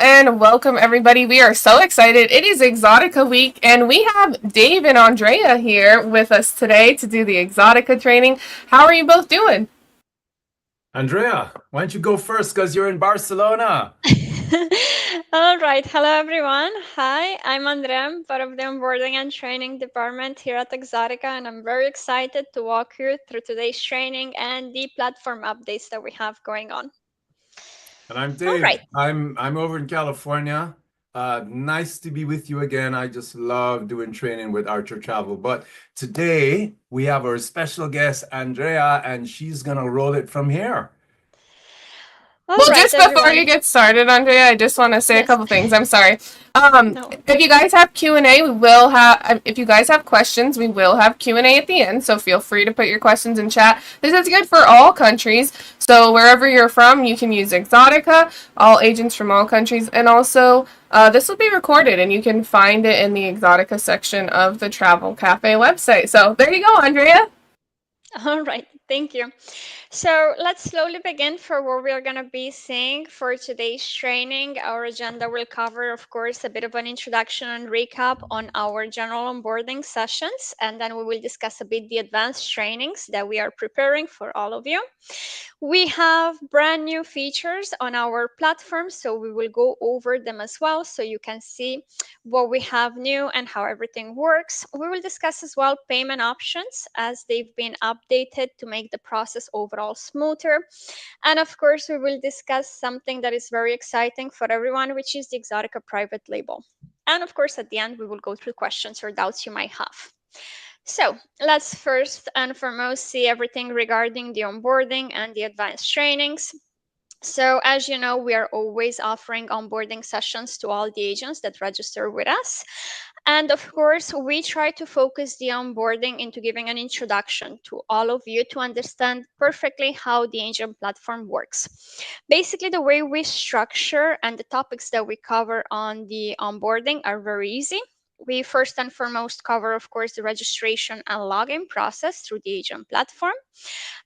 and welcome everybody. We are so excited. It is Exotica week and we have Dave and Andrea here with us today to do the Exotica training. How are you both doing? Andrea, why don't you go first because you're in Barcelona? All right. Hello, everyone. Hi, I'm Andrea. I'm part of the onboarding and training department here at Exotica, and I'm very excited to walk you through today's training and the platform updates that we have going on. And I'm All Dave. right. I'm over in California. Nice to be with you again. I just love doing training with Archer Travel. But today we have our special guest, Andrea, and she's gonna roll it from here. All Well, right, just before you everyone. get started, Andrea, I just want to say a Yes. couple things. I'm sorry. No. If you guys have Q&A, we will have. If you guys have questions, we will have Q&A at the end. So feel free to put your questions in chat. This is good for all countries. So wherever you're from, you can use Exotica. All agents from all countries, and also this will be recorded, and you can find it in the Exotica section of the Travel Cafe website. So there you go, Andrea. All right. Thank you. So let's slowly begin for what we are going to be seeing for today's training. Our agenda will cover, of course, a bit of an introduction and recap on our general onboarding sessions, and then we will discuss a bit the advanced trainings that we are preparing for all of you. We have brand new features on our platform, so we will go over them as well so you can see what we have new and how everything works. We will discuss as well payment options as they've been updated to make the process overall smoother. And of course, we will discuss something that is very exciting for everyone, which is the Exotica private label. And of course, at the end, we will go through questions or doubts you might have. So let's first and foremost see everything regarding the onboarding and the advanced trainings. So as you know, we are always offering onboarding sessions to all the agents that register with us. And of course, we try to focus the onboarding into giving an introduction to all of you to understand perfectly how the agent platform works. Basically, the way we structure and the topics that we cover on the onboarding are very easy. We first and foremost cover, of course, the registration and login process through the agent platform.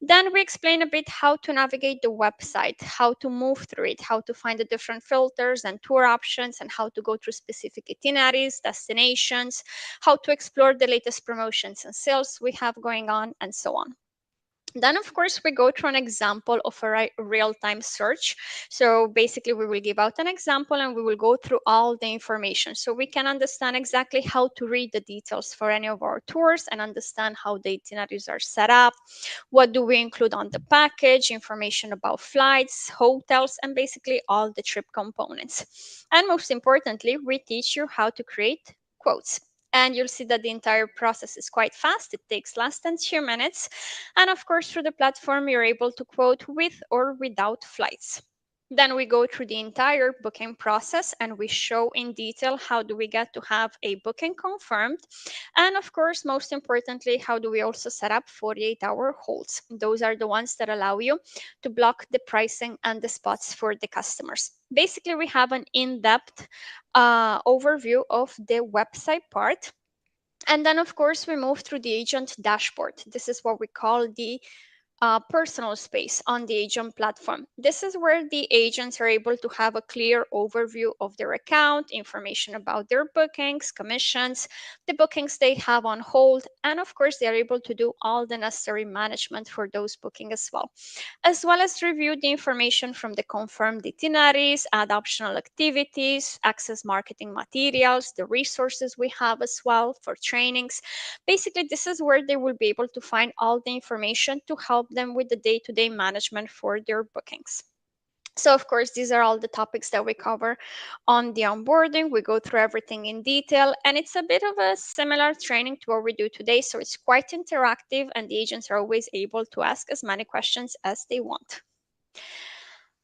Then we explain a bit how to navigate the website, how to move through it, how to find the different filters and tour options, and how to go through specific itineraries, destinations, how to explore the latest promotions and sales we have going on, and so on. Then, of course, we go through an example of a real-time search. So basically, we will give out an example and we will go through all the information so we can understand exactly how to read the details for any of our tours and understand how the itineraries are set up, what do we include on the package, information about flights, hotels, and basically all the trip components. And most importantly, we teach you how to create quotes. And you'll see that the entire process is quite fast. It takes less than 2 minutes. And of course, through the platform, you're able to quote with or without flights. Then we go through the entire booking process and we show in detail how do we get to have a booking confirmed. And of course, most importantly, how do we also set up 48-hour holds? Those are the ones that allow you to block the pricing and the spots for the customers. Basically, we have an in-depth overview of the website part. And then, of course, we move through the agent dashboard. This is what we call the personal space on the agent platform. This is where the agents are able to have a clear overview of their account, information about their bookings, commissions, the bookings they have on hold, and of course, they are able to do all the necessary management for those bookings as well as review the information from the confirmed itineraries, add optional activities, access marketing materials, the resources we have as well for trainings. Basically, this is where they will be able to find all the information to help them with the day-to-day management for their bookings. So, of course, these are all the topics that we cover on the onboarding. We go through everything in detail, and it's a bit of a similar training to what we do today. So, it's quite interactive, and the agents are always able to ask as many questions as they want.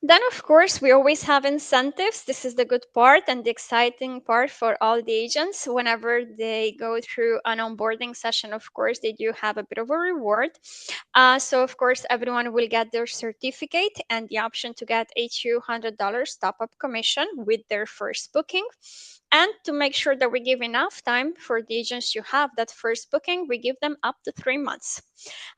Then, of course, we always have incentives. This is the good part and the exciting part for all the agents. Whenever they go through an onboarding session, of course, they do have a bit of a reward. So, of course, everyone will get their certificate and the option to get a $200 top up commission with their first booking. And to make sure that we give enough time for the agents to have that first booking, we give them up to 3 months.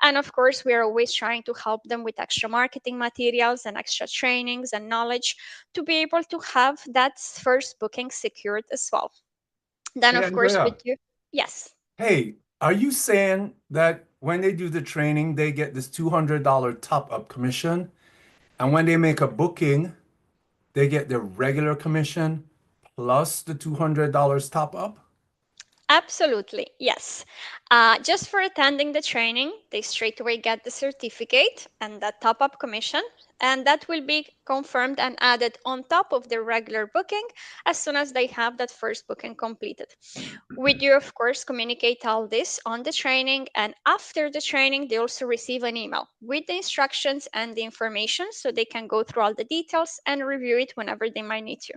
And of course, we are always trying to help them with extra marketing materials and extra trainings and knowledge to be able to have that first booking secured as well. Then, Hey, of course, with Andrea. you, yes. Hey, are you saying that when they do the training, they get this $200 top-up commission? And when they make a booking, they get the regular commission plus the $200 top-up? Absolutely, yes. Just for attending the training, they straight away get the certificate and that top up commission, and that will be confirmed and added on top of their regular booking as soon as they have that first booking completed. We do, of course, communicate all this on the training, and after the training, they also receive an email with the instructions and the information so they can go through all the details and review it whenever they might need to.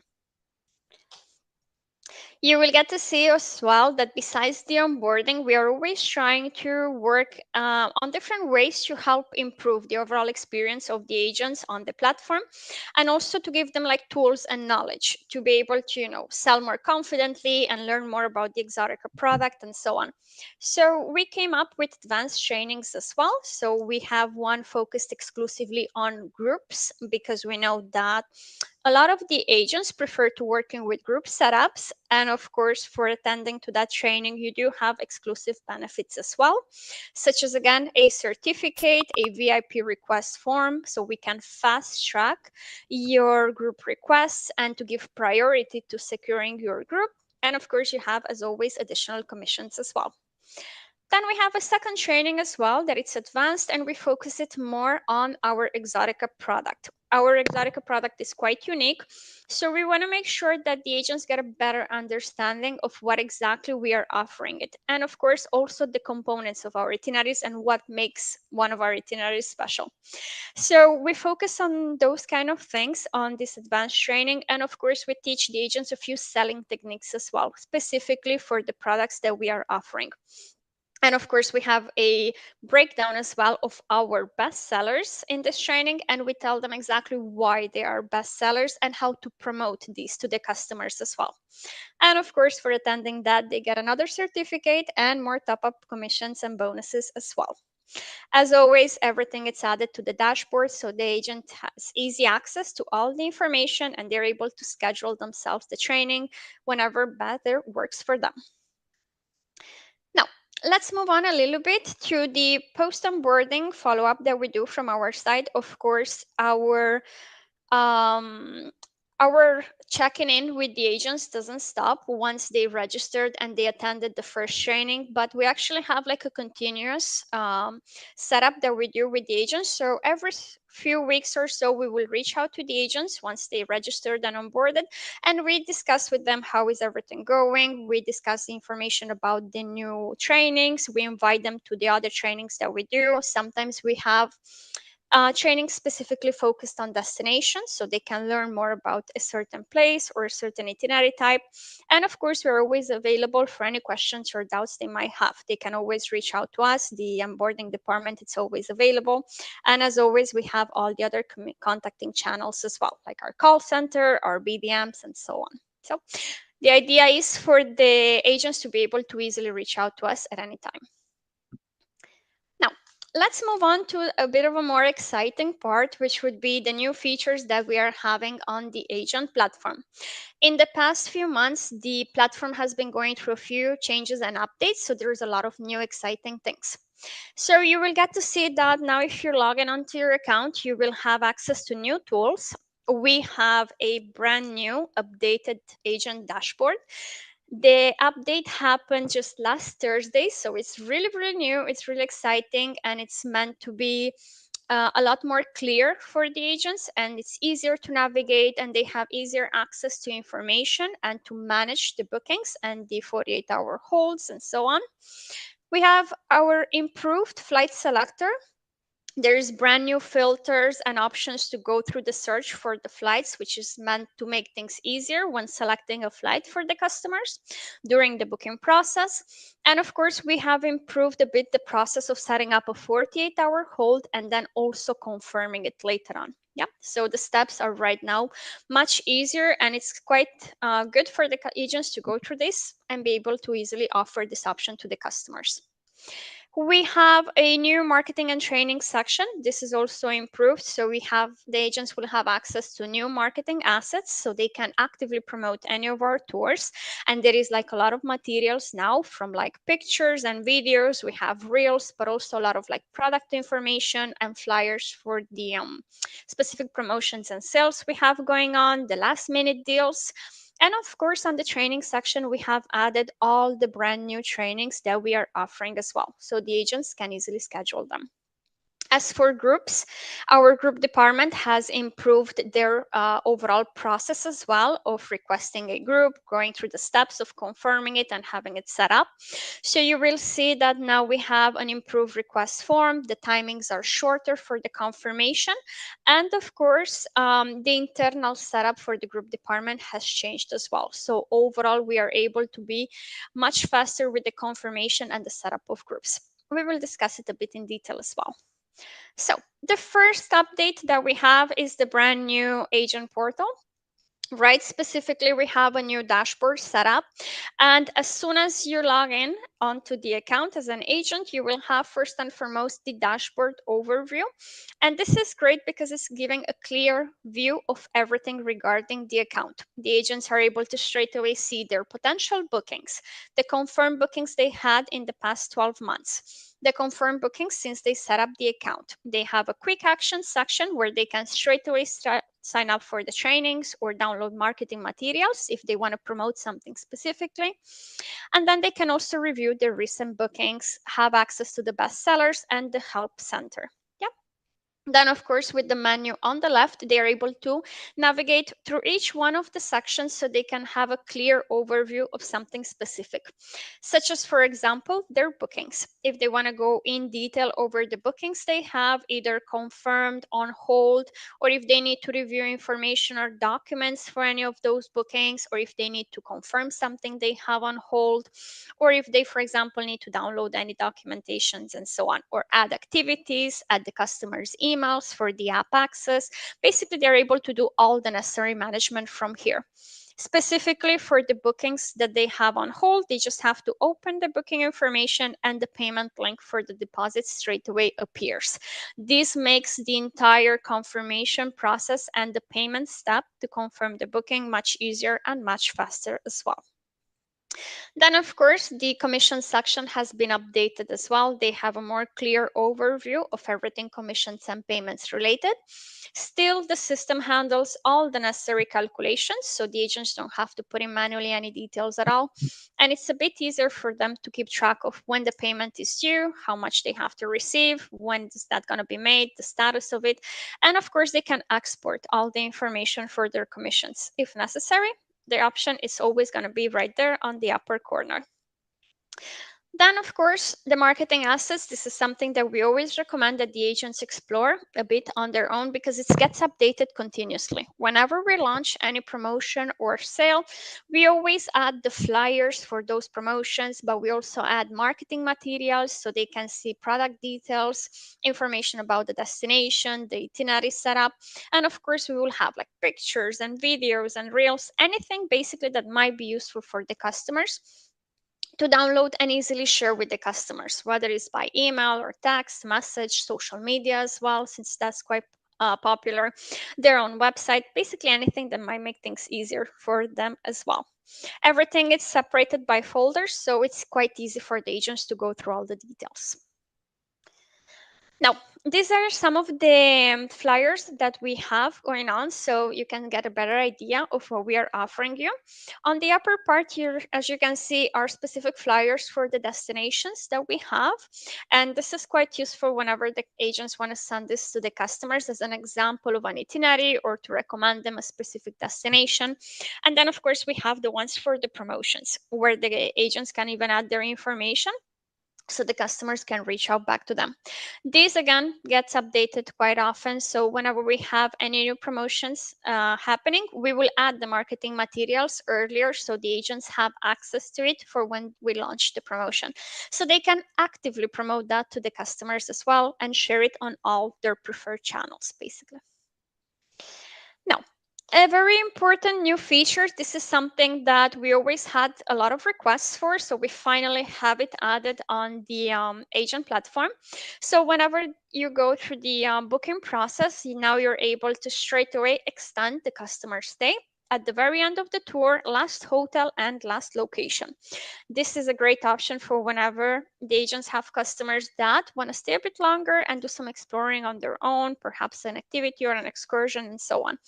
You will get to see as well that besides the onboarding, we are always trying to work on different ways to help improve the overall experience of the agents on the platform, and also to give them like tools and knowledge to be able to, sell more confidently and learn more about the Exotica product and so on. So we came up with advanced trainings as well. So we have one focused exclusively on groups because we know that a lot of the agents prefer to working with group setups, and of course for attending to that training you do have exclusive benefits as well, such as again a certificate, a VIP request form so we can fast track your group requests and to give priority to securing your group, and of course you have as always additional commissions as well. Then we have a second training as well that it's advanced, and we focus it more on our Exotica product. Our Exotica product is quite unique, so we want to make sure that the agents get a better understanding of what exactly we are offering it. And of course, also the components of our itineraries and what makes one of our itineraries special. So we focus on those kind of things on this advanced training. And of course, we teach the agents a few selling techniques as well, specifically for the products that we are offering. And of course, we have a breakdown as well of our best sellers in this training, and we tell them exactly why they are best sellers and how to promote these to the customers as well. And of course, for attending that, they get another certificate and more top up commissions and bonuses as well. As always, everything is added to the dashboard so the agent has easy access to all the information and they're able to schedule themselves the training whenever better works for them. Now, let's move on a little bit to the post onboarding follow up that we do from our side. Of course, um, our checking in with the agents doesn't stop once they registered and they attended the first training, but we actually have like a continuous setup that we do with the agents. So every few weeks or so, we will reach out to the agents once they registered and onboarded, and we discuss with them how is everything going. We discuss the information about the new trainings. We invite them to the other trainings that we do. Sometimes we have training specifically focused on destinations so they can learn more about a certain place or a certain itinerary type. And of course, we're always available for any questions or doubts they might have. They can always reach out to us. The onboarding department, it's always available. And as always, we have all the other contacting channels as well, like our call center, our BDMs, and so on. So the idea is for the agents to be able to easily reach out to us at any time. Now, let's move on to a bit of a more exciting part, which would be the new features that we are having on the agent platform. In the past few months, the platform has been going through a few changes and updates, so there's a lot of new exciting things. So you will get to see that now if you're logging onto your account, you will have access to new tools. We have a brand new updated agent dashboard. The update happened just last Thursday, so it's really, really new. It's really exciting, and it's meant to be a lot more clear for the agents, and it's easier to navigate, and they have easier access to information and to manage the bookings and the 48-hour holds and so on. We have our improved flight selector. There's brand new filters and options to go through the search for the flights, which is meant to make things easier when selecting a flight for the customers during the booking process. And of course, we have improved a bit the process of setting up a 48-hour hold and then also confirming it later on. Yep. So the steps are right now much easier, and it's quite good for the agents to go through this and be able to easily offer this option to the customers. We have a new marketing and training section. This is also improved. So the agents will have access to new marketing assets so they can actively promote any of our tours. And there is like a lot of materials now, from like pictures and videos. We have reels, but also a lot of like product information and flyers for the specific promotions and sales we have going on, the last minute deals. And of course, on the training section, we have added all the brand new trainings that we are offering as well, so the agents can easily schedule them. As for groups, our group department has improved their overall process as well of requesting a group, going through the steps of confirming it and having it set up. So you will see that now we have an improved request form. The timings are shorter for the confirmation. And of course, the internal setup for the group department has changed as well. So overall, we are able to be much faster with the confirmation and the setup of groups. We will discuss it a bit in detail as well. So the first update that we have is the brand new agent portal. Right, specifically, we have a new dashboard set up, and as soon as you log in onto the account as an agent, you will have first and foremost the dashboard overview. And this is great because it's giving a clear view of everything regarding the account. The agents are able to straight away see their potential bookings, the confirmed bookings they had in the past 12 months, the confirmed bookings since they set up the account. They have a quick action section where they can straight away sign up for the trainings or download marketing materials if they want to promote something specifically. And then they can also review their recent bookings, have access to the best sellers and the help center. Then, of course, with the menu on the left, they are able to navigate through each one of the sections so they can have a clear overview of something specific, such as, for example, their bookings. If they want to go in detail over the bookings they have, either confirmed, on hold, or if they need to review information or documents for any of those bookings, or if they need to confirm something they have on hold, or if they, for example, need to download any documentations and so on, or add activities, add the customer's emails for the app access. Basically, they're able to do all the necessary management from here. Specifically for the bookings that they have on hold, they just have to open the booking information and the payment link for the deposit straight away appears. This makes the entire confirmation process and the payment step to confirm the booking much easier and much faster as well. Then, of course, the commission section has been updated as well. They have a more clear overview of everything commissions and payments related. Still, the system handles all the necessary calculations, so the agents don't have to put in manually any details at all. And it's a bit easier for them to keep track of when the payment is due, how much they have to receive, when is that going to be made, the status of it. And of course, they can export all the information for their commissions if necessary. The option is always going to be right there on the upper corner. Then, of course, the marketing assets. This is something that we always recommend that the agents explore a bit on their own because it gets updated continuously. Whenever we launch any promotion or sale, we always add the flyers for those promotions, but we also add marketing materials so they can see product details, information about the destination, the itinerary setup, and of course, we will have like pictures and videos and reels, anything basically that might be useful for the customers to download and easily share with the customers, whether it's by email or text, message, social media as well, since that's quite popular, their own website, basically anything that might make things easier for them as well. Everything is separated by folders, so it's quite easy for the agents to go through all the details. Now, these are some of the flyers that we have going on, so you can get a better idea of what we are offering you. On the upper part here, as you can see, are specific flyers for the destinations that we have. And this is quite useful whenever the agents want to send this to the customers as an example of an itinerary or to recommend them a specific destination. And then, of course, we have the ones for the promotions, where the agents can even add their information so the customers can reach out back to them. This again gets updated quite often, so whenever we have any new promotions happening, we will add the marketing materials earlier so the agents have access to it for when we launch the promotion, so they can actively promote that to the customers as well and share it on all their preferred channels basically. A very important new feature. This is something that we always had a lot of requests for, so we finally have it added on the agent platform. So whenever you go through the booking process, now you're able to straight away extend the customer stay at the very end of the tour, last hotel and last location. This is a great option for whenever the agents have customers that want to stay a bit longer and do some exploring on their own, perhaps an activity or an excursion and so on.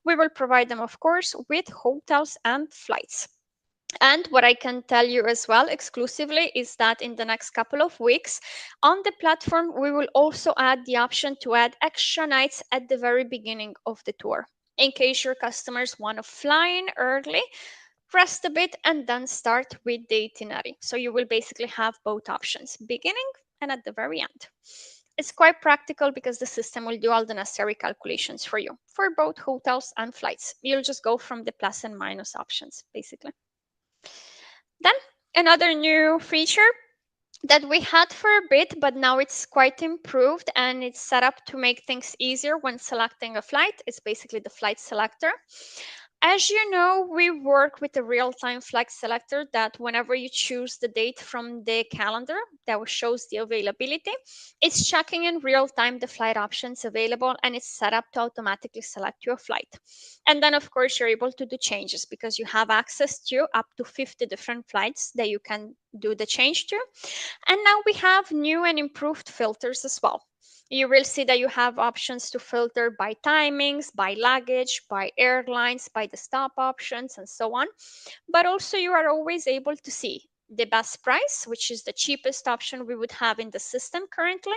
We will provide them, of course, with hotels and flights. And what I can tell you as well exclusively is that in the next couple of weeks on the platform, we will also add the option to add extra nights at the very beginning of the tour. In case your customers want to fly in early, rest a bit, and then start with the itinerary. So you will basically have both options, beginning and at the very end. It's quite practical because the system will do all the necessary calculations for you for both hotels and flights. You'll just go from the plus and minus options, basically. Then another new feature that we had for a bit, but now it's quite improved and it's set up to make things easier when selecting a flight. It's basically the flight selector. As you know, we work with a real-time flight selector that whenever you choose the date from the calendar that shows the availability, it's checking in real time the flight options available and it's set up to automatically select your flight. And then, of course, you're able to do changes because you have access to up to 50 different flights that you can do the change to. And now we have new and improved filters as well. You will see that you have options to filter by timings, by luggage, by airlines, by the stop options, and so on. But also, you are always able to see the best price, which is the cheapest option we would have in the system currently,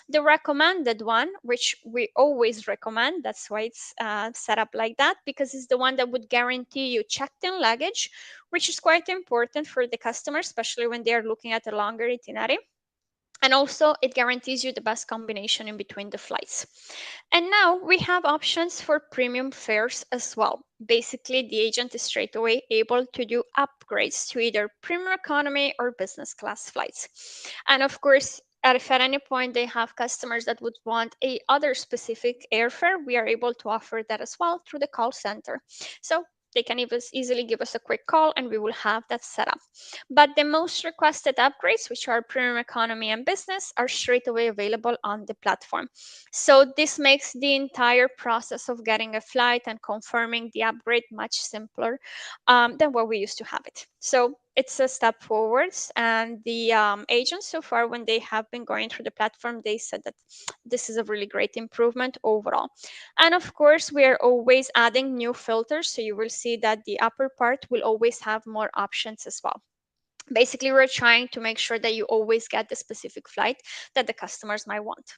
the recommended one, which we always recommend. That's why it's set up like that, because it's the one that would guarantee you checked in luggage, which is quite important for the customer, especially when they are looking at a longer itinerary. And also, it guarantees you the best combination in between the flights. And now we have options for premium fares as well. Basically, the agent is straight away able to do upgrades to either premium economy or business class flights. And of course, if at any point they have customers that would want a other specific airfare, we are able to offer that as well through the call center. So they can easily give us a quick call and we will have that set up. But the most requested upgrades, which are premium economy and business, are straight away available on the platform. So this makes the entire process of getting a flight and confirming the upgrade much simpler than what we used to have it. So it's a step forwards, and the agents so far, when they have been going through the platform, they said that this is a really great improvement overall. And of course, we are always adding new filters, so you will see that the upper part will always have more options as well. Basically, we're trying to make sure that you always get the specific flight that the customers might want.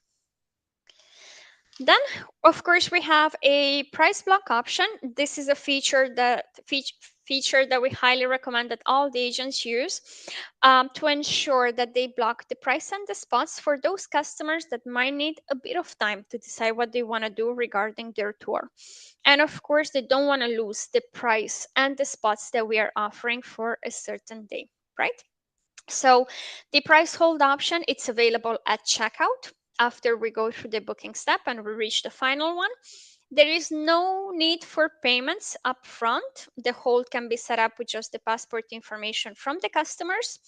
Then, of course, we have a price block option. This is a feature that we highly recommend that all the agents use to ensure that they block the price and the spots for those customers that might need a bit of time to decide what they want to do regarding their tour. And of course, they don't want to lose the price and the spots that we are offering for a certain day, right? So the price hold option, it's available at checkout after we go through the booking step and we reach the final one. There is no need for payments up front. The hold can be set up with just the passport information from the customers.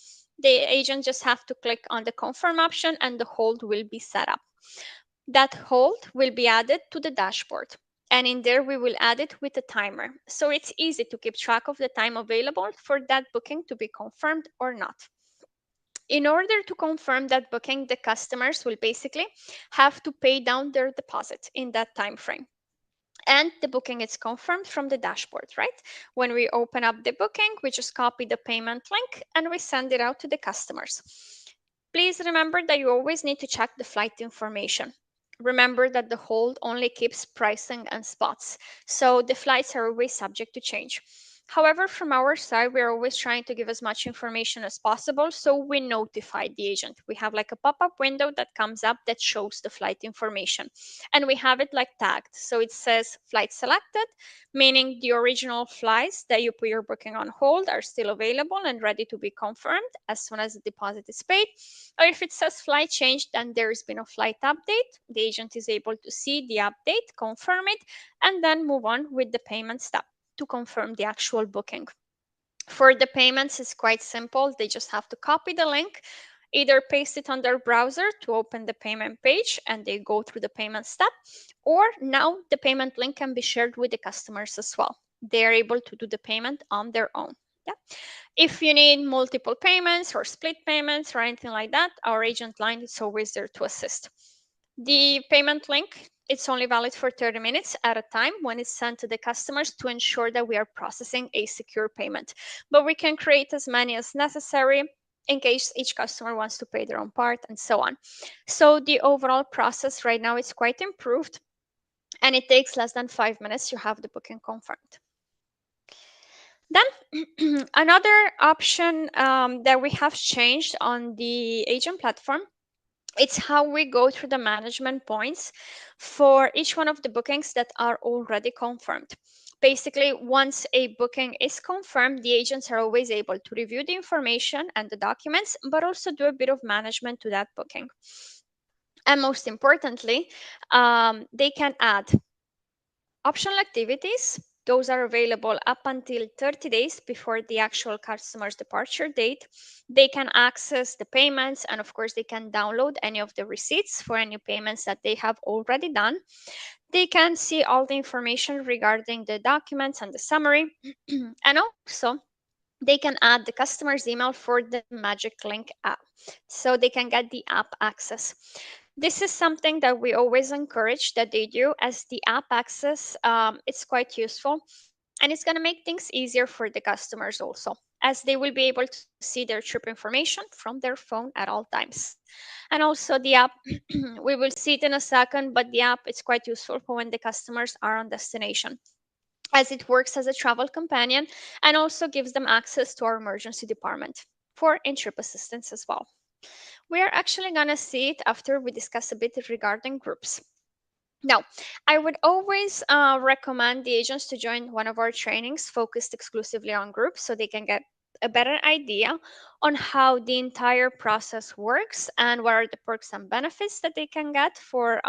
The agent just have to click on the confirm option and the hold will be set up. That hold will be added to the dashboard. And in there, we will add it with a timer. So it's easy to keep track of the time available for that booking to be confirmed or not. In order to confirm that booking, the customers will basically have to pay down their deposit in that time frame. And the booking is confirmed from the dashboard, right? When we open up the booking, we just copy the payment link and we send it out to the customers. Please remember that you always need to check the flight information. Remember that the hold only keeps pricing and spots, so the flights are always subject to change. However, from our side, we're always trying to give as much information as possible. So we notify the agent. We have like a pop-up window that comes up that shows the flight information. And we have it like tagged. So it says flight selected, meaning the original flights that you put your booking on hold are still available and ready to be confirmed as soon as the deposit is paid. Or if it says flight change, then there's been a flight update. The agent is able to see the update, confirm it, and then move on with the payment step to confirm the actual booking. For the payments, it's quite simple. They just have to copy the link, either paste it on their browser to open the payment page and they go through the payment step, or now the payment link can be shared with the customers as well. They are able to do the payment on their own. Yeah. If you need multiple payments or split payments or anything like that, our agent line is always there to assist. The payment link, it's only valid for 30 minutes at a time when it's sent to the customers to ensure that we are processing a secure payment. But we can create as many as necessary in case each customer wants to pay their own part and so on. So the overall process right now is quite improved and it takes less than 5 minutes to have the booking confirmed. Then another option that we have changed on the agent platform, it's how we go through the management points for each one of the bookings that are already confirmed. Basically, once a booking is confirmed, the agents are always able to review the information and the documents, but also do a bit of management to that booking. And most importantly, they can add optional activities. Those are available up until 30 days before the actual customer's departure date. They can access the payments, and of course, they can download any of the receipts for any payments that they have already done. They can see all the information regarding the documents and the summary. And also, they can add the customer's email for the Magic Link app so they can get the app access. This is something that we always encourage that they do, as the app access, it's quite useful and it's going to make things easier for the customers also, as they will be able to see their trip information from their phone at all times. And also the app, we will see it in a second, but the app is quite useful for when the customers are on destination, as it works as a travel companion and also gives them access to our emergency department for in-trip assistance as well. We are actually going to see it after we discuss a bit regarding groups. Now, I would always recommend the agents to join one of our trainings focused exclusively on groups so they can get a better idea on how the entire process works and what are the perks and benefits that they can get for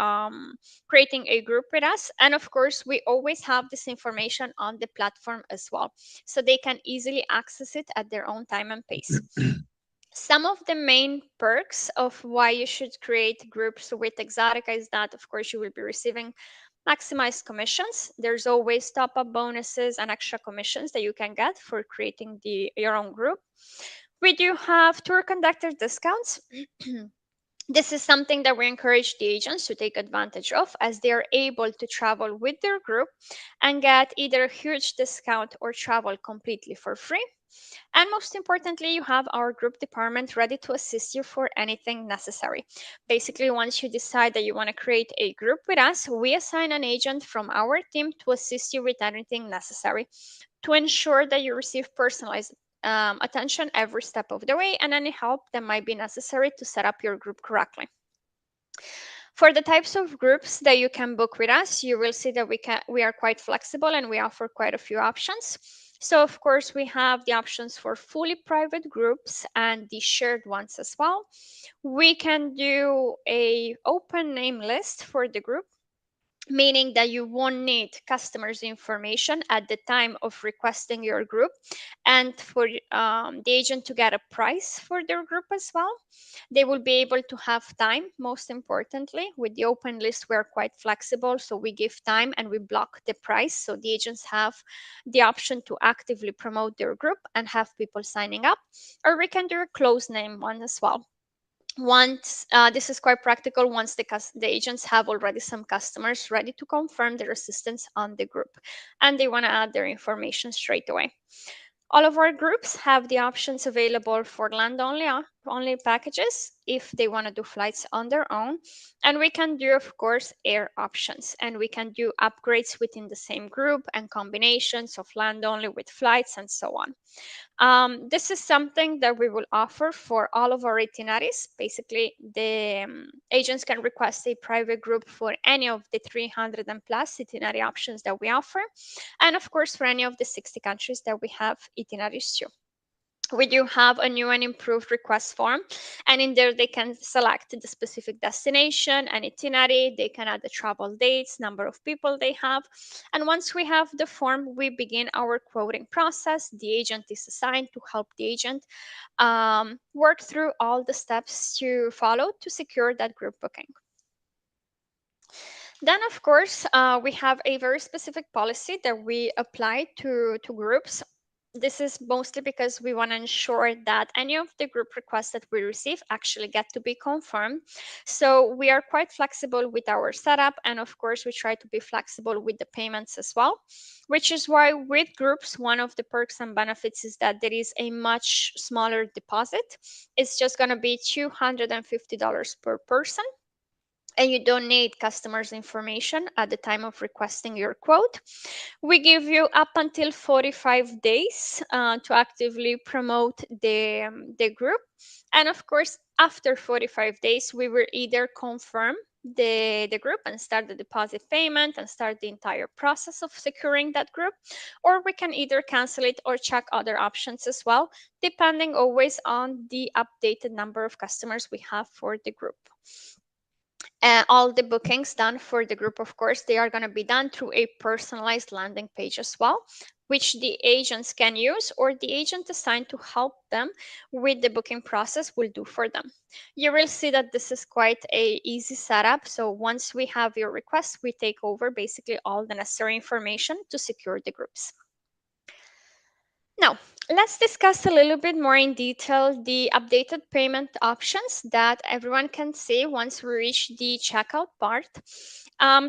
creating a group with us. And of course, we always have this information on the platform as well, so they can easily access it at their own time and pace. Some of the main perks of why you should create groups with Exoticca is that, of course, you will be receiving maximized commissions. There's always top-up bonuses and extra commissions that you can get for creating your own group. We do have tour conductor discounts. This is something that we encourage the agents to take advantage of, as they are able to travel with their group and get either a huge discount or travel completely for free. And most importantly, you have our group department ready to assist you for anything necessary. Basically, once you decide that you want to create a group with us, we assign an agent from our team to assist you with anything necessary to ensure that you receive personalized attention every step of the way and any help that might be necessary to set up your group correctly. For the types of groups that you can book with us, you will see that we are quite flexible and we offer quite a few options. So of course, we have the options for fully private groups and the shared ones as well. We can do a open name list for the group, meaning that you won't need customers' information at the time of requesting your group, and for the agent to get a price for their group as well. They will be able to have time, most importantly. With the open list, we're quite flexible, so we give time and we block the price, so the agents have the option to actively promote their group and have people signing up. Or we can do a closed name one as well. Once this is quite practical once the agents have already some customers ready to confirm their assistance on the group and they want to add their information straight away. All of our groups have the options available for land only, only packages if they want to do flights on their own. And we can do, of course, air options, and we can do upgrades within the same group and combinations of land only with flights and so on. This is something that we will offer for all of our itineraries. Basically, the agents can request a private group for any of the 300 and plus itinerary options that we offer, and of course for any of the 60 countries that we have itineraries to. We do have a new and improved request form, and in there they can select the specific destination and itinerary. They can add the travel dates, number of people they have, and once we have the form, we begin our quoting process. The agent is assigned to help the agent work through all the steps to follow to secure that group booking. Then, of course, we have a very specific policy that we apply to groups. This is mostly because we want to ensure that any of the group requests that we receive actually get to be confirmed. So we are quite flexible with our setup, and of course we try to be flexible with the payments as well, which is why with groups, one of the perks and benefits is that there is a much smaller deposit. It's just going to be $250 per person, and you don't need customers' information at the time of requesting your quote. We give you up until 45 days to actively promote the group. And of course, after 45 days, we will either confirm the group and start the deposit payment and start the entire process of securing that group, or we can either cancel it or check other options as well, depending always on the updated number of customers we have for the group. All the bookings done for the group, of course, they are going to be done through a personalized landing page as well, which the agents can use, or the agent assigned to help them with the booking process will do for them. You will see that this is quite a easy setup. So once we have your request, we take over basically all the necessary information to secure the groups. Now, let's discuss a little bit more in detail the updated payment options that everyone can see once we reach the checkout part.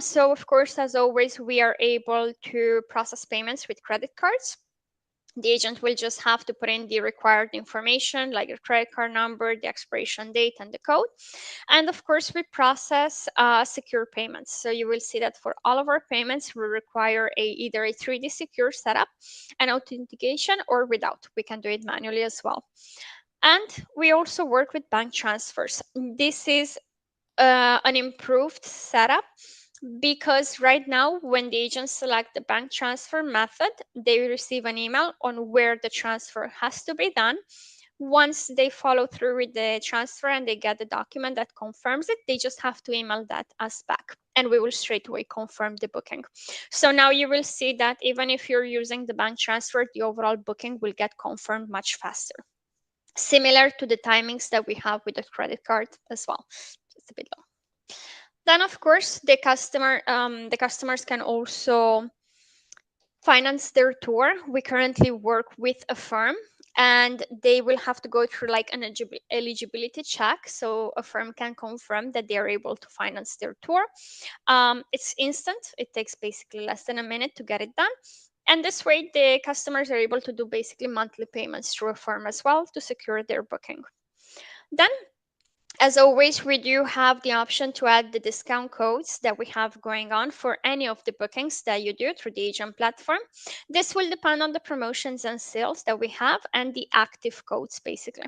So, of course, as always, we are able to process payments with credit cards. The agent will just have to put in the required information like your credit card number, the expiration date, and the code. And of course, we process secure payments. So you will see that for all of our payments, we require either a 3D secure setup, an authentication, or without. We can do it manually as well. And we also work with bank transfers. This is an improved setup, because right now when the agents select the bank transfer method, they receive an email on where the transfer has to be done. Once they follow through with the transfer and they get the document that confirms it, they just have to email that us back, and we will straight away confirm the booking. So now you will see that even if you're using the bank transfer, the overall booking will get confirmed much faster, similar to the timings that we have with the credit card as well. Just a bit low. Then, of course, the customers can also finance their tour. We currently work with a firm, and they will have to go through like an eligibility check. So a firm can confirm that they are able to finance their tour. It's instant. It takes basically less than a minute to get it done. And this way, the customers are able to do basically monthly payments through a firm as well to secure their booking. Then, as always, we do have the option to add the discount codes that we have going on for any of the bookings that you do through the agent platform. This will depend on the promotions and sales that we have and the active codes, basically.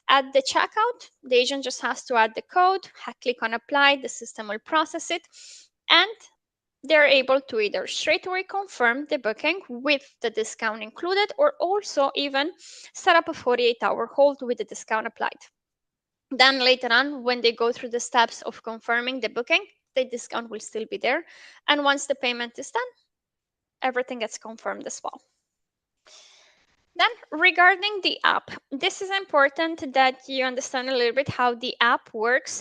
At the checkout, the agent just has to add the code, click on apply, the system will process it, and they're able to either straight away confirm the booking with the discount included, or also even set up a 48-hour hold with the discount applied. Then later on, when they go through the steps of confirming the booking, the discount will still be there. And once the payment is done, everything gets confirmed as well. Then regarding the app, this is important that you understand a little bit how the app works,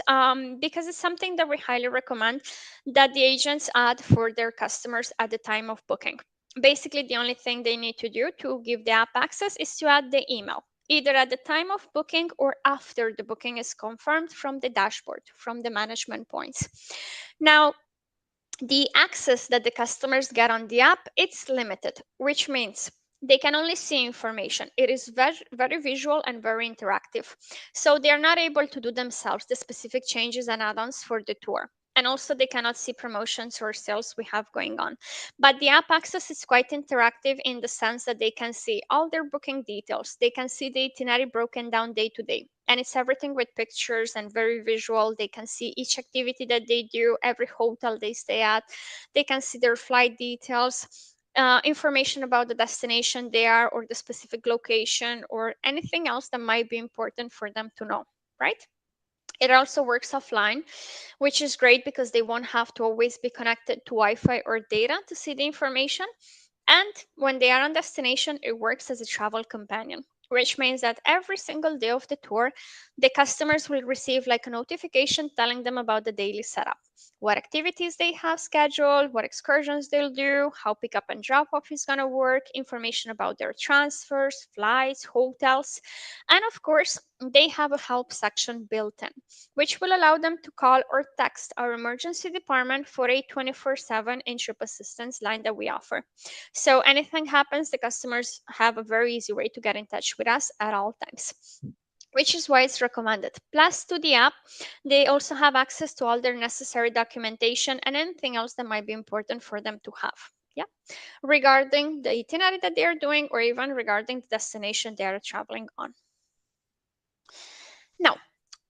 because it's something that we highly recommend that the agents add for their customers at the time of booking. Basically, the only thing they need to do to give the app access is to add the email, either at the time of booking or after the booking is confirmed from the dashboard, from the management points. Now, the access that the customers get on the app, it's limited, which means they can only see information. It is very, very visual and very interactive. So they are not able to do themselves the specific changes and add-ons for the tour. And also they cannot see promotions or sales we have going on. But the app access is quite interactive in the sense that they can see all their booking details. They can see the itinerary broken down day to day. And it's everything with pictures and very visual. They can see each activity that they do, every hotel they stay at. They can see their flight details, information about the destination they are, or the specific location, or anything else that might be important for them to know, right? It also works offline, which is great because they won't have to always be connected to Wi-Fi or data to see the information. And when they are on destination, it works as a travel companion, which means that every single day of the tour, the customers will receive like a notification telling them about the daily setup, what activities they have scheduled, what excursions they'll do, how pickup and drop off is going to work, information about their transfers, flights, hotels. And of course, they have a help section built in, which will allow them to call or text our emergency department for a 24/7 in-trip assistance line that we offer. So anything happens, the customers have a very easy way to get in touch with us at all times, which is why it's recommended. Plus, to the app, they also have access to all their necessary documentation and anything else that might be important for them to have. Yeah, regarding the itinerary that they are doing, or even regarding the destination they are traveling on. Now,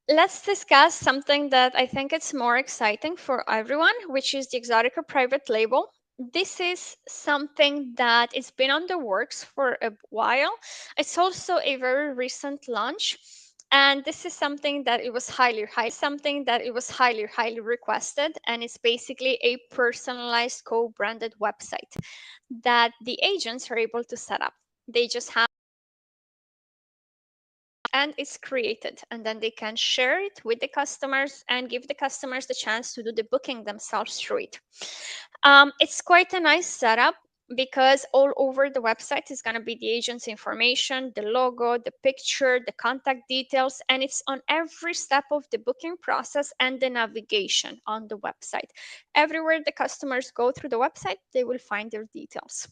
let's discuss something that I think it's more exciting for everyone, which is the Exotica private label. This is something that has been on the works for a while. It's also a very recent launch. And this is something that it was highly requested. And it's basically a personalized co-branded website that the agents are able to set up. They just have, and it's created, and then they can share it with the customers and give the customers the chance to do the booking themselves through it. It's quite a nice setup because all over the website is going to be the agent's information, the logo, the picture, the contact details, and it's on every step of the booking process and the navigation on the website. Everywhere the customers go through the website, they will find their details.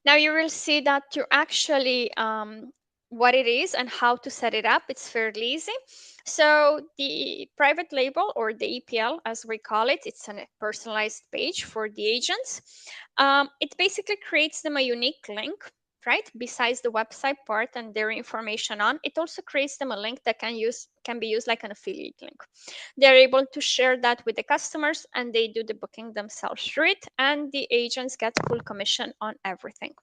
Now you will see that to actually what it is and how to set it up, it's fairly easy. So the private label, or the EPL as we call it, it's a personalized page for the agents. It basically creates them a unique link, right? Besides the website part and their information on, it also creates them a link that can be used like an affiliate link. They're able to share that with the customers, and they do the booking themselves through it, and the agents get full commission on everything.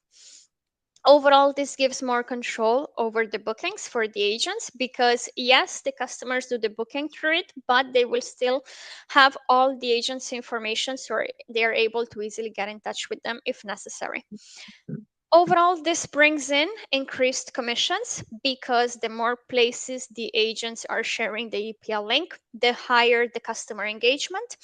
Overall, this gives more control over the bookings for the agents because, yes, the customers do the booking through it, but they will still have all the agents' information, so they are able to easily get in touch with them if necessary. Overall, this brings in increased commissions because the more places the agents are sharing the EPL link, the higher the customer engagement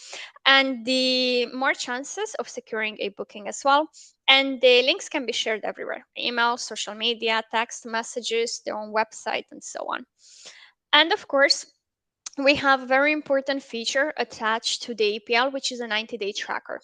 and the more chances of securing a booking as well. And the links can be shared everywhere: email, social media, text messages, their own website, and so on. And of course, we have a very important feature attached to the EPL, which is a 90-day tracker,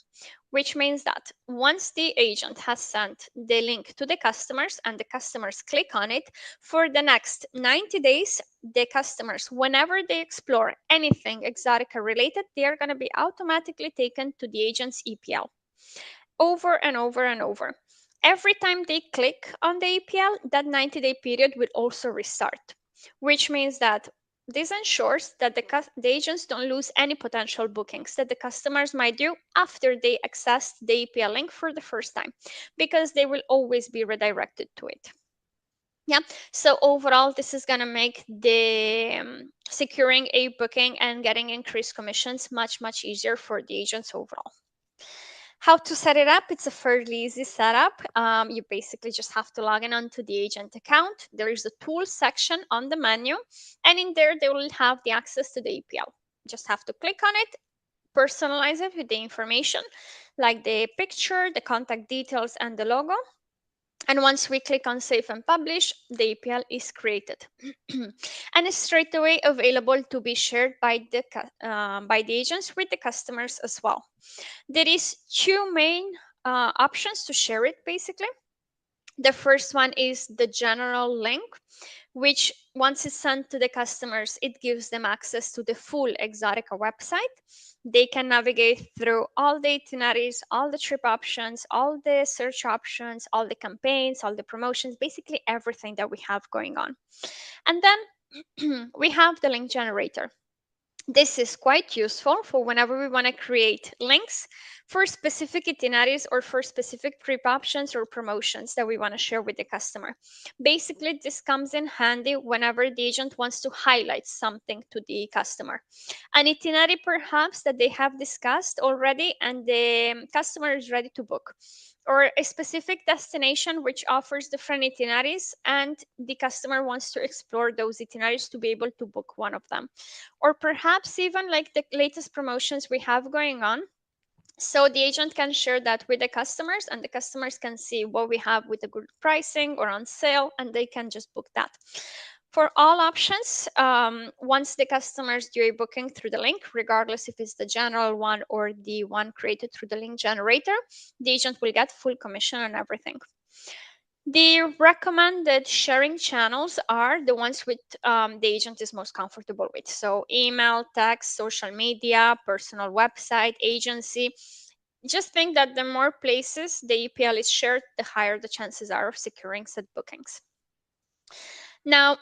which means that once the agent has sent the link to the customers and the customers click on it, for the next 90 days, the customers, whenever they explore anything Exotica related, they are going to be automatically taken to the agent's EPL over and over and over. Every time they click on the EPL, that 90-day period will also restart, which means that this ensures that the agents don't lose any potential bookings that the customers might do after they access the EPL link for the first time, because they will always be redirected to it. Yeah, so overall, this is going to make the securing a booking and getting increased commissions much easier for the agents overall. How to set it up? It's a fairly easy setup. You basically just have to log in onto the agent account. There is a tools section on the menu, and in there they will have the access to the EPL. Just have to click on it, personalize it with the information like the picture, the contact details, and the logo. And once we click on save and publish, the EPL is created and is straight away available to be shared by the agents with the customers as well. There is two main options to share it basically. The first one is the general link, which once it's sent to the customers, it gives them access to the full Exotica website. They can navigate through all the itineraries, all the trip options, all the search options, all the campaigns, all the promotions, basically everything that we have going on. And then we have the link generator. This is quite useful for whenever we want to create links for specific itineraries or for specific trip options or promotions that we want to share with the customer. Basically, this comes in handy whenever the agent wants to highlight something to the customer. An itinerary perhaps that they have discussed already and the customer is ready to book, or a specific destination which offers different itineraries and the customer wants to explore those itineraries to be able to book one of them, or perhaps even like the latest promotions we have going on. So the agent can share that with the customers and the customers can see what we have with a good pricing or on sale and they can just book that. For all options, once the customers do a booking through the link, regardless if it's the general one or the one created through the link generator, the agent will get full commission on everything. The recommended sharing channels are the ones with the agent is most comfortable with. So email, text, social media, personal website, agency. Just think that the more places the EPL is shared, the higher the chances are of securing said bookings. Now,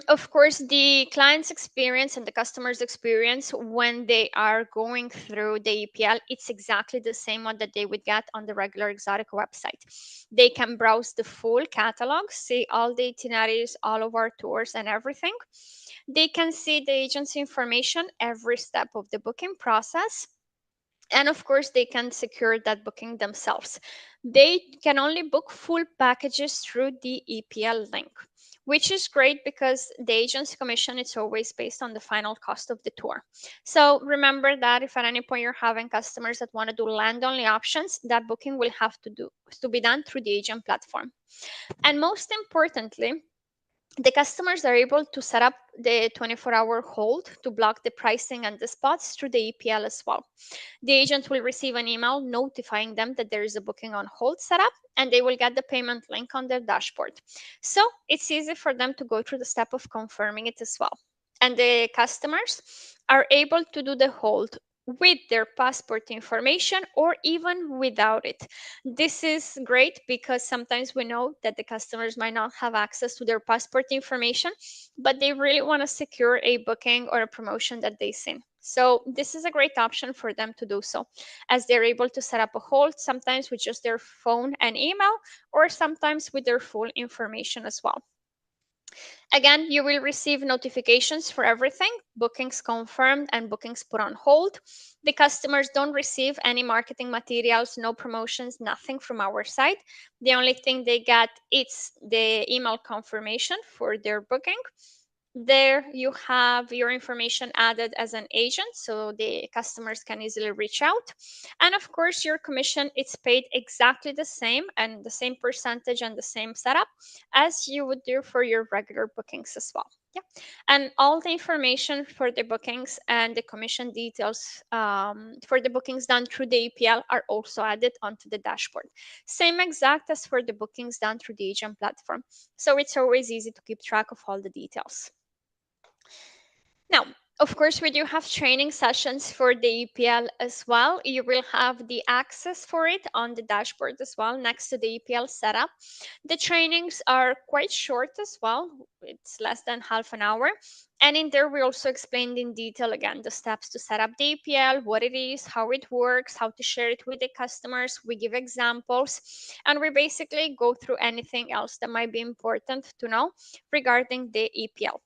of course, the client's experience and the customer's experience when they are going through the EPL, it's exactly the same one that they would get on the regular Exotica website. They can browse the full catalog, see all the itineraries, all of our tours and everything. They can see the agency information every step of the booking process. And of course, they can secure that booking themselves. They can only book full packages through the EPL link, which is great because the agent's commission is always based on the final cost of the tour. So remember that if at any point you're having customers that want to do land-only options, that booking will have to be done through the agent platform. And most importantly, the customers are able to set up the 24-hour hold to block the pricing and the spots through the EPL as well. The agent will receive an email notifying them that there is a booking on hold set up, and they will get the payment link on their dashboard. So it's easy for them to go through the step of confirming it as well. And the customers are able to do the hold with their passport information or even without it. This is great because sometimes we know that the customers might not have access to their passport information, but they really want to secure a booking or a promotion that they've seen. So this is a great option for them to do so, as they're able to set up a hold sometimes with just their phone and email, or sometimes with their full information as well. Again, you will receive notifications for everything, bookings confirmed and bookings put on hold. The customers don't receive any marketing materials, no promotions, nothing from our side. The only thing they get is the email confirmation for their booking. There you have your information added as an agent so the customers can easily reach out. And of course, your commission is paid exactly the same and the same percentage and the same setup as you would do for your regular bookings as well. Yeah. And all the information for the bookings and the commission details for the bookings done through the EPL are also added onto the dashboard. Same exact as for the bookings done through the agent platform. So it's always easy to keep track of all the details. Now, of course, we do have training sessions for the EPL as well. You will have the access for it on the dashboard as well next to the EPL setup. The trainings are quite short as well. It's less than half an hour. And in there, we also explained in detail again the steps to set up the EPL, what it is, how it works, how to share it with the customers. We give examples, and we basically go through anything else that might be important to know regarding the EPL.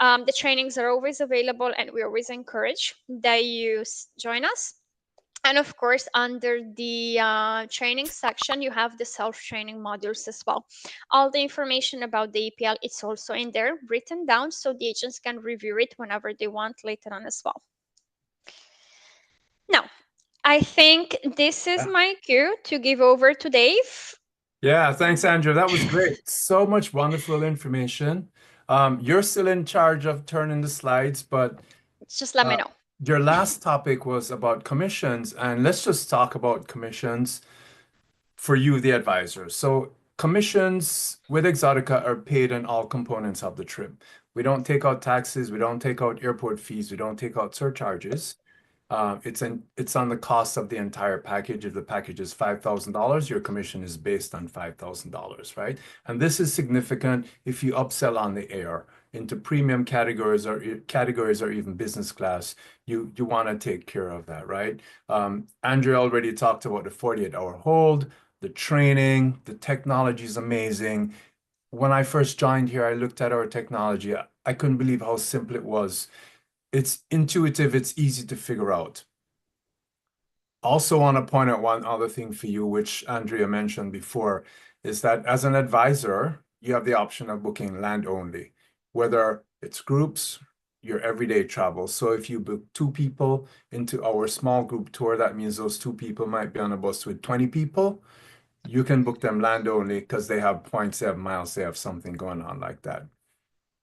The trainings are always available, and we always encourage that you join us. And of course, under the training section, you have the self-training modules as well. All the information about the EPL, it's also in there written down so the agents can review it whenever they want later on as well. Now, I think this is my cue to give over to Dave. Yeah, thanks, Andrea. That was great. So much wonderful information. You're still in charge of turning the slides, but Just let me know. your last topic was about commissions, and let's just talk about commissions for you, the advisor. So Commissions with Exotica are paid on all components of the trip. We don't take out taxes, we don't take out airport fees, we don't take out surcharges. It's on the cost of the entire package. If the package is $5,000, your commission is based on $5,000, right? And this is significant if you upsell on the air into premium categories or even business class. You want to take care of that, right? Andrea already talked about the 48-hour hold, the training, the technology is amazing. When I first joined here, I looked at our technology. I couldn't believe how simple it was. It's intuitive, it's easy to figure out. Also want to point out one other thing for you, which Andrea mentioned before, is that as an advisor, you have the option of booking land only, whether it's groups, your everyday travel. So if you book 2 people into our small group tour, that means those 2 people might be on a bus with 20 people. You can book them land only because they have 0.7 miles, they have something going on like that.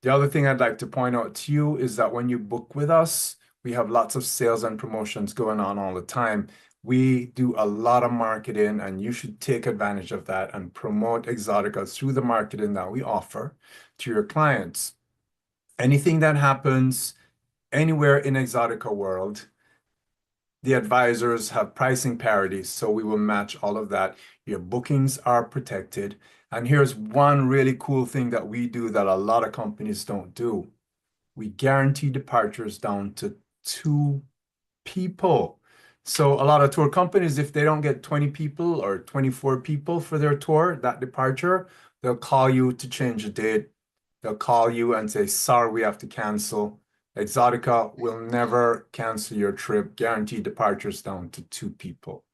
The other thing I'd like to point out to you is that when you book with us, we have lots of sales and promotions going on all the time. We do a lot of marketing, and you should take advantage of that and promote Exotica through the marketing that we offer to your clients. Anything that happens anywhere in Exotica world, the advisors have pricing parity, so we will match all of that. Your bookings are protected. And here's one really cool thing that we do that a lot of companies don't do. We guarantee departures down to 2 people. So a lot of tour companies, if they don't get 20 people or 24 people for their tour, that departure, they'll call you to change the date. They'll call you and say, sorry, we have to cancel. Exotica will never cancel your trip. Guaranteed departures down to 2 people.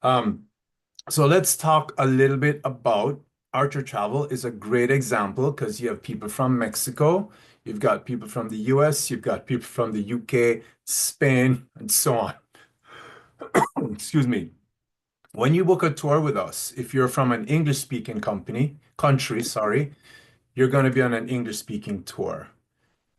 So let's talk a little bit about Archer Travel is a great example because you have people from Mexico, you've got people from the US, you've got people from the UK, Spain, and so on. Excuse me. When you book a tour with us, if you're from an English-speaking country, sorry, you're going to be on an English-speaking tour.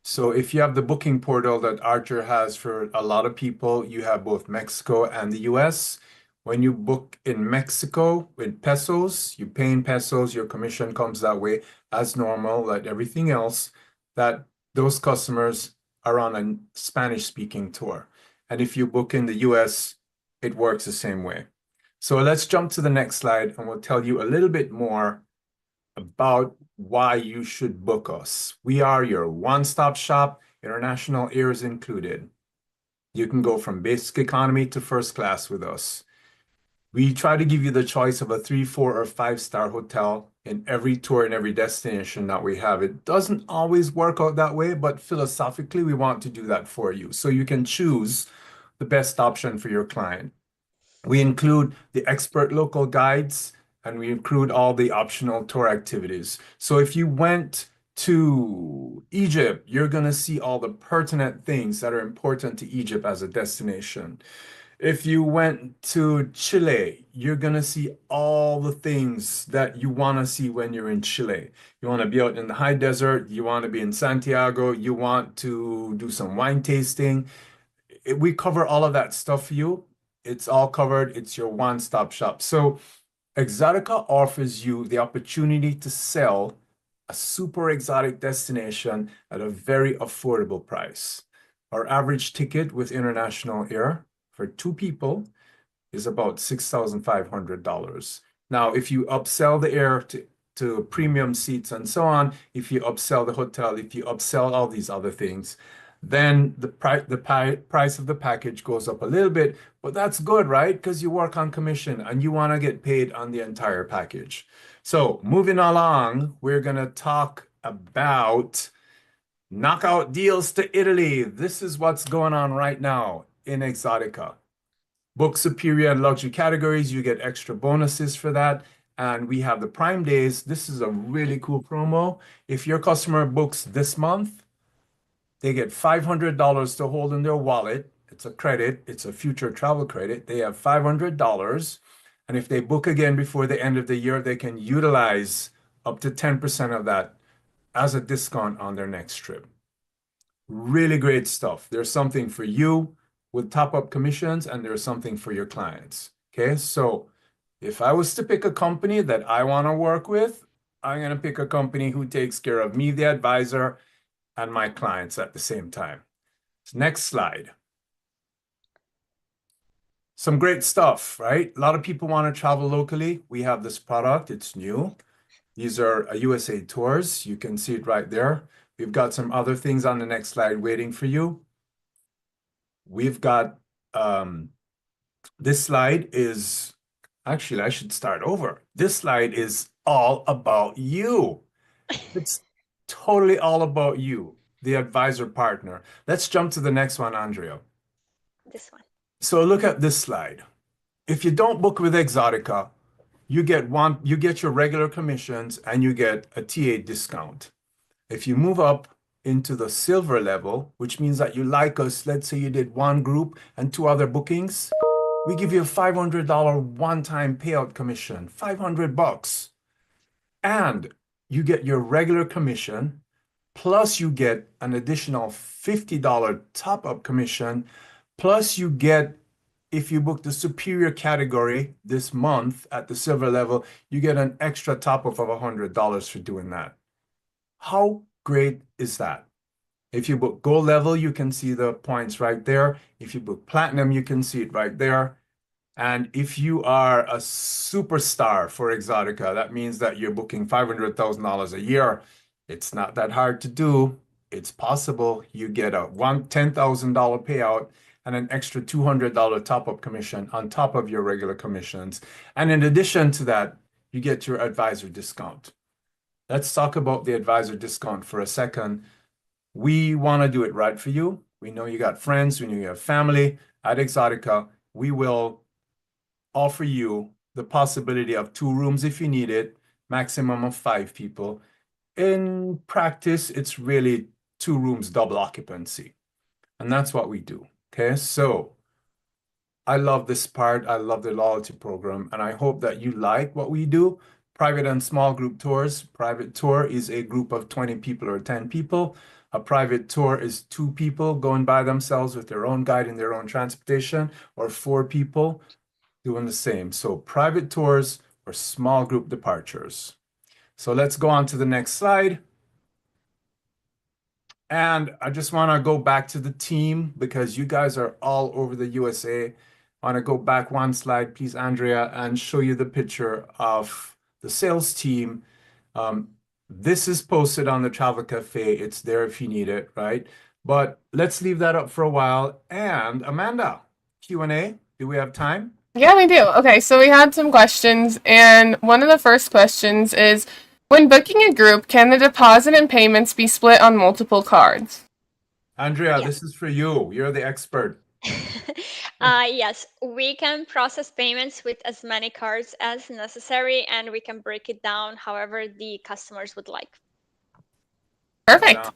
So if you have the booking portal that Archer has for a lot of people, you have both Mexico and the US. When you book in Mexico with pesos, you pay in pesos, your commission comes that way as normal, like everything else, that those customers are on a Spanish-speaking tour. And if you book in the US, it works the same way. So let's jump to the next slide and we'll tell you a little bit more about why you should book us. We are your one-stop shop, international air is included. You can go from basic economy to first class with us. We try to give you the choice of a 3, 4, or 5-star hotel in every tour and every destination that we have. It doesn't always work out that way, but philosophically, we want to do that for you. So you can choose the best option for your client. We include the expert local guides, and we include all the optional tour activities. So if you went to Egypt, you're going to see all the pertinent things that are important to Egypt as a destination. If you went to Chile, you're going to see all the things that you want to see when you're in Chile. You want to be out in the high desert, you want to be in Santiago, you want to do some wine tasting. We cover all of that stuff for you. It's all covered. It's your one-stop shop. So Exotica offers you the opportunity to sell a super exotic destination at a very affordable price. Our average ticket with international air for 2 people is about $6,500. Now, if you upsell the air to premium seats and so on, if you upsell the hotel, if you upsell all these other things, then the price of the package goes up a little bit, but that's good, right? Because you work on commission and you want to get paid on the entire package. So moving along, we're going to talk about knockout deals to Italy. This is what's going on right now in Exotica. Book superior and luxury categories, you get extra bonuses for that. And we have the Prime Days. This is a really cool promo. If your customer books this month, they get $500 to hold in their wallet. It's a credit. It's a future travel credit. They have $500. And if they book again before the end of the year, they can utilize up to 10% of that as a discount on their next trip. Really great stuff. There's something for you with top-up commissions, and there's something for your clients. Okay, so If I was to pick a company that I want to work with, I'm going to pick a company who takes care of me, the advisor, and my clients at the same time. Next slide. Some great stuff, right? A lot of people want to travel locally. We have this product. It's new. These are USA tours. You can see it right there. We've got some other things on the next slide waiting for you. We've got this slide is actually, I should start over. This slide is all about you. It's totally all about you, the advisor partner. Let's jump to the next one, Andrea. This one. So look at this slide. If you don't book with Exoticca, you get your regular commissions and you get a TA discount. If you move up into the silver level, which means that you like us, let's say you did one group and two other bookings, we give you a $500 one-time payout commission, $500. And you get your regular commission, plus you get an additional $50 top-up commission, plus you get, if you book the superior category this month at the silver level, you get an extra top-up of $100 for doing that. How great is that? If you book gold level, you can see the points right there. If you book platinum, you can see it right there. And if you are a superstar for Exoticca, that means that you're booking $500,000 a year. It's not that hard to do. It's possible. You get a $10,000 payout and an extra $200 top-up commission on top of your regular commissions. And in addition to that, you get your advisor discount. Let's talk about the advisor discount for a second. We want to do it right for you. We know you got friends, we know you have family. At Exoticca, we will offer you the possibility of 2 rooms if you need it, maximum of 5 people. In practice, it's really 2 rooms, double occupancy. And that's what we do. Okay, so I love this part. I love the loyalty program, and I hope that you like what we do. Private and small group tours. Private tour is a group of 20 people or 10 people. A private tour is 2 people going by themselves with their own guide and their own transportation, or 4 people doing the same. So private tours or small group departures. So let's go on to the next slide. And I just want to go back to the team because you guys are all over the USA. I want to go back one slide, please, Andrea, and show you the picture of the sales team. This is posted on the Travel Cafe. It's there if you need it, right? But let's leave that up for a while. And Amanda, Q&A, do we have time? Yeah, we do. Okay, so we had some questions, and one of the first questions is, when booking a group, can the deposit and payments be split on multiple cards? Andrea, Yeah. this is for you. You're the expert. Yes, we can process payments with as many cards as necessary, and we can break it down however the customers would like. Perfect.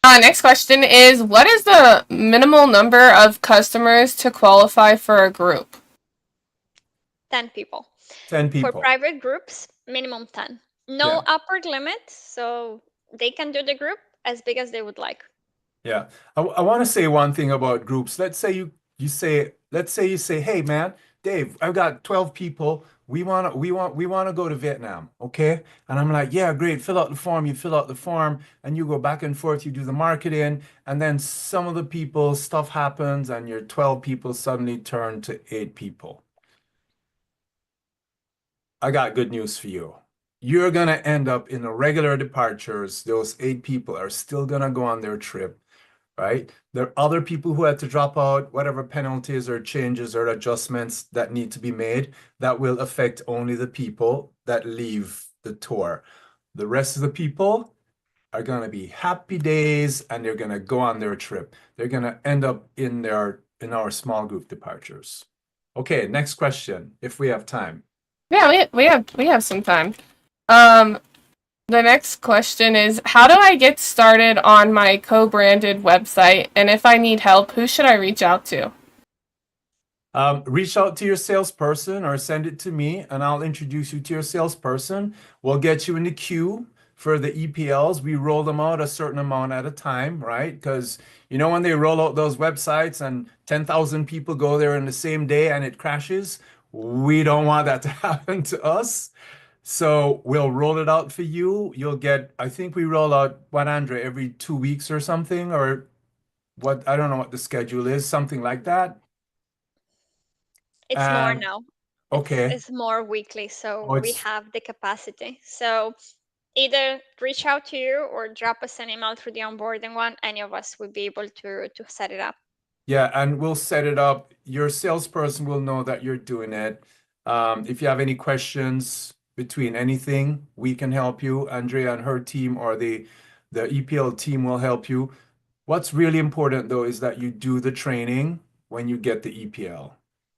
Next question is, what is the minimal number of customers to qualify for a group? 10 people. 10 people. For private groups, minimum 10. No Yeah. upward limit, so they can do the group as big as they would like. Yeah. I want to say one thing about groups. Let's say you say, hey man, Dave, I've got 12 people. We want to go to Vietnam, okay? And I'm like, yeah, great. Fill out the form. You fill out the form and you go back and forth, you do the marketing, and then some of the people, stuff happens and your 12 people suddenly turn to 8 people. I got good news for you. You're going to end up in the regular departures. Those 8 people are still going to go on their trip, right? There are other people who had to drop out, whatever penalties or changes or adjustments that need to be made, that will affect only the people that leave the tour. The rest of the people are going to be happy days and they're going to go on their trip. They're going to end up in our small group departures. Okay, next question, if we have time. Yeah, we have some time. The next question is, how do I get started on my co-branded website? And if I need help, who should I reach out to? Reach out to your salesperson or send it to me and I'll introduce you to your salesperson. We'll get you in the queue for the EPLs. We roll them out a certain amount at a time, right? Because you know when they roll out those websites and 10,000 people go there in the same day and it crashes, We don't want that to happen to us. So we'll roll it out for you. You'll get, I think we roll out what, Andre, every 2 weeks or something, or what, I don't know what the schedule is, something like that. It's more And now. okay. It's more weekly, so Oh, we it's have the capacity. So either reach out to you or drop us an email through the onboarding one. Any of us would be able to set it up. Yeah, and we'll set it up. Your salesperson will know that you're doing it. If you have any questions between anything, we can help you. Andrea and her team or the EPL team will help you. What's really important though is that you do the training when you get the EPL,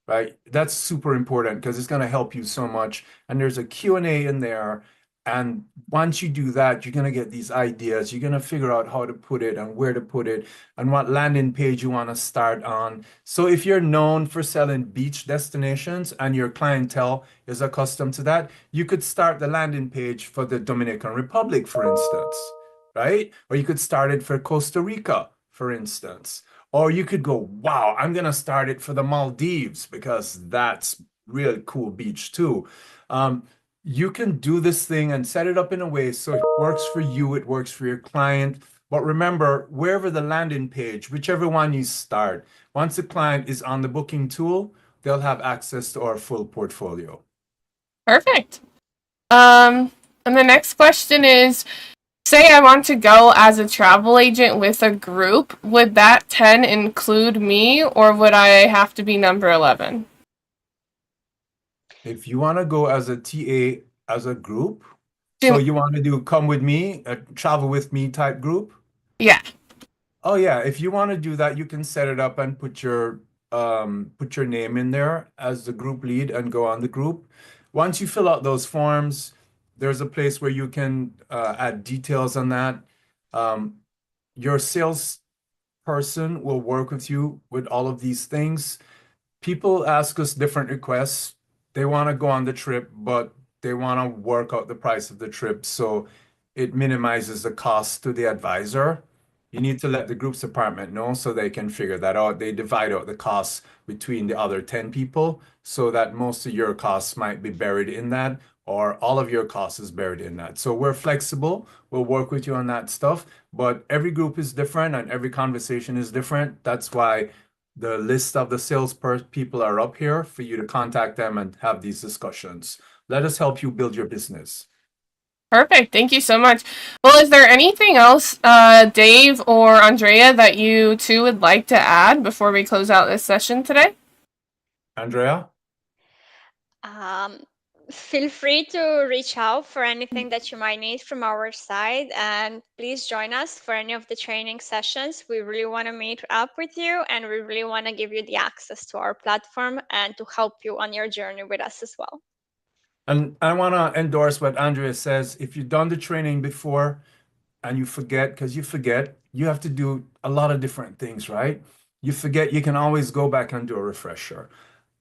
right? That's super important because it's going to help you so much. And there's a Q&A in there. And once you do that, you're going to get these ideas. You're going to figure out how to put it and where to put it and what landing page you want to start on. So if you're known for selling beach destinations and your clientele is accustomed to that, you could start the landing page for the Dominican Republic, for instance, right? Or you could start it for Costa Rica, for instance. Or you could go, wow, I'm going to start it for the Maldives because that's really cool beach too. You can do this thing and set it up in a way so it works for you, it works for your client. But remember, wherever the landing page, whichever one you start, once the client is on the booking tool, they'll have access to our full portfolio. Perfect. And the next question is, say I want to go as a travel agent with a group, would that 10 include me, or would I have to be number 11? If you want to go as a TA as a group, so Do- you want to do come with me, a travel with me type group? Yeah. Oh yeah, if you want to do that, you can set it up and put your name in there as the group lead and go on the group. Once you fill out those forms, there's a place where you can add details on that. Your sales person will work with you with all of these things. People ask us different requests. They want to go on the trip, but they want to work out the price of the trip so it minimizes the cost to the advisor. You need to let the group's department know so they can figure that out. They divide out the costs between the other 10 people so that most of your costs might be buried in that, or all of your costs is buried in that. So we're flexible. We'll work with you on that stuff, but every group is different and every conversation is different. That's why the list of the people are up here for you to contact them and have these discussions. Let us help you build your business. Perfect. Thank you so much. Well, is there anything else, Dave or Andrea, that you two would like to add before we close out this session today? Andrea? Feel free to reach out for anything that you might need from our side, and please join us for any of the training sessions. We really want to meet up with you, and we really want to give you the access to our platform and to help you on your journey with us as well. And I want to endorse what Andrea says. If you've done the training before and you forget, because you forget, you have to do a lot of different things, right? You forget, you can always go back and do a refresher.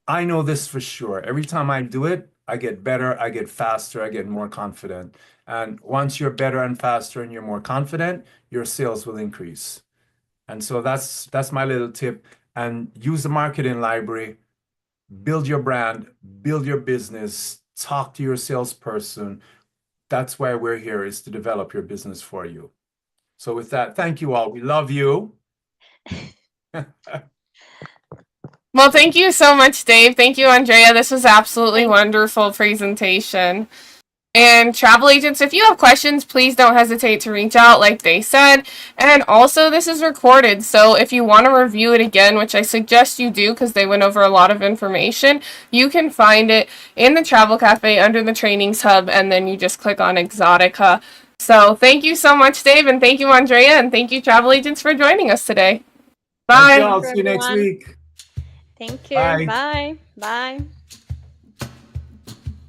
I know this for sure. Every time I do it, I get better, I get faster, I get more confident. And once you're better and faster and you're more confident, your sales will increase. And so that's my little tip. And use the marketing library, build your brand, build your business, talk to your salesperson. That's why we're here, is to develop your business for you. So with that, thank you all. We love you. Well, thank you so much, Dave. Thank you, Andrea. This was absolutely wonderful presentation. And travel agents, if you have questions, please don't hesitate to reach out, like they said. And also, this is recorded, so if you want to review it again, which I suggest you do because they went over a lot of information, you can find it in the Travel Cafe under the Trainings Hub, and then you just click on Exoticca. So thank you so much, Dave, and thank you, Andrea, and thank you, travel agents, for joining us today. Bye. Thank you all. See you next week. Thank you. Bye. Bye. Bye.